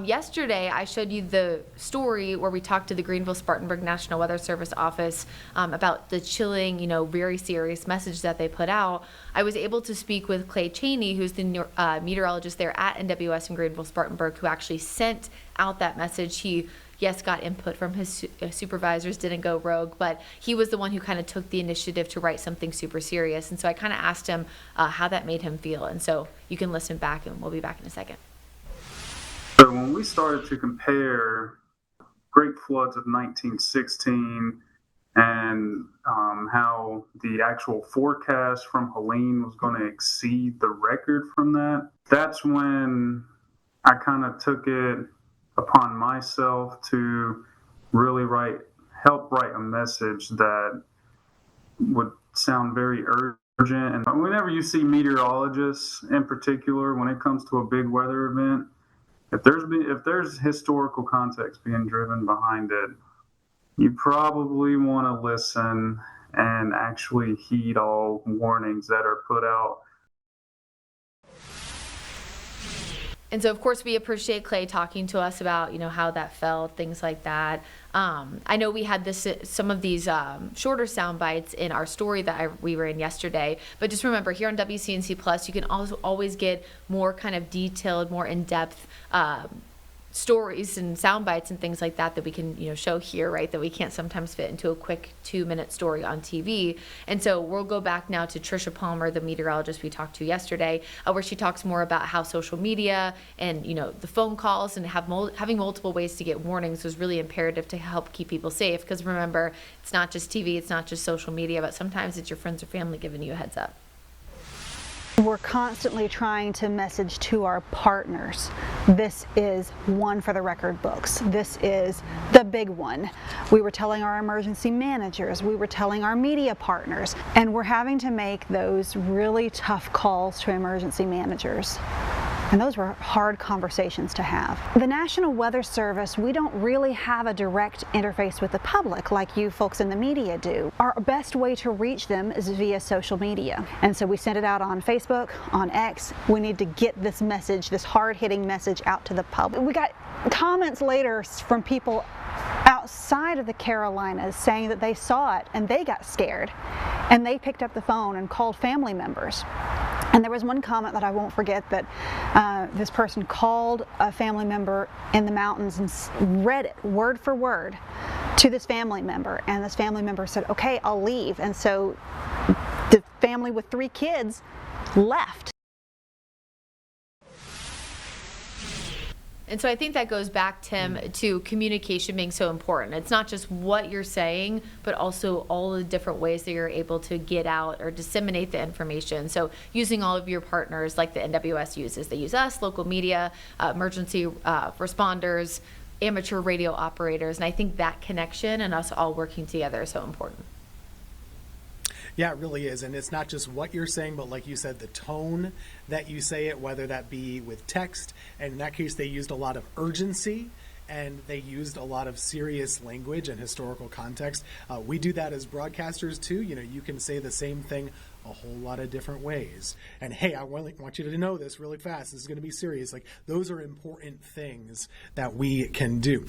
Yesterday, I showed you the story where we talked to the Greenville-Spartanburg National Weather Service office about the chilling, very serious message that they put out. I was able to speak with Clay Cheney, who's the meteorologist there at NWS in Greenville-Spartanburg, who actually sent out that message. He, yes, got input from his supervisors, didn't go rogue, but he was the one who kind of took the initiative to write something super serious. And so I kind of asked him how that made him feel. And so you can listen back, and we'll be back in a second. So when we started to compare great floods of 1916 and how the actual forecast from Helene was going to exceed the record from that, that's when I kind of took it upon myself to really help write a message that would sound very urgent. And whenever you see meteorologists in particular, when it comes to a big weather event, if there's historical context being driven behind it, you probably want to listen and actually heed all warnings that are put out. And so, of course, we appreciate Clay talking to us about, how that felt, things like that. I know we had some of these shorter sound bites in our story that we were in yesterday. But just remember, here on WCNC Plus, you can also always get more kind of detailed, more in-depth stories and sound bites and things like that we can show here, right, that we can't sometimes fit into a quick 2-minute story on TV. And so we'll go back now to Trisha Palmer, the meteorologist we talked to yesterday, where she talks more about how social media and the phone calls and having multiple ways to get warnings was really imperative to help keep people safe. Because remember, it's not just TV, it's not just social media, but sometimes it's your friends or family giving you a heads up. We're constantly trying to message to our partners. This is one for the record books. This is the big one. We were telling our emergency managers, we were telling our media partners, and we're having to make those really tough calls to emergency managers. And those were hard conversations to have. The National Weather Service, we don't really have a direct interface with the public like you folks in the media do. Our best way to reach them is via social media. And so we send it out on Facebook, on X. We need to get this message, this hard-hitting message out to the public. We got comments later from people outside of the Carolinas saying that they saw it and they got scared. And they picked up the phone and called family members. And there was one comment that I won't forget, that this person called a family member in the mountains and read it word for word to this family member. And this family member said, "Okay, I'll leave." And so the family with 3 kids left. And so I think that goes back, Tim, to communication being so important. It's not just what you're saying, but also all the different ways that you're able to get out or disseminate the information. So using all of your partners like the NWS uses. They use us, local media, emergency responders, amateur radio operators. And I think that connection and us all working together is so important. Yeah, it really is. And it's not just what you're saying, but like you said, the tone that you say it, whether that be with text. And in that case, they used a lot of urgency and they used a lot of serious language and historical context. We do that as broadcasters too. You can say the same thing a whole lot of different ways. And hey, I want you to know this really fast. This is going to be serious. Like, those are important things that we can do.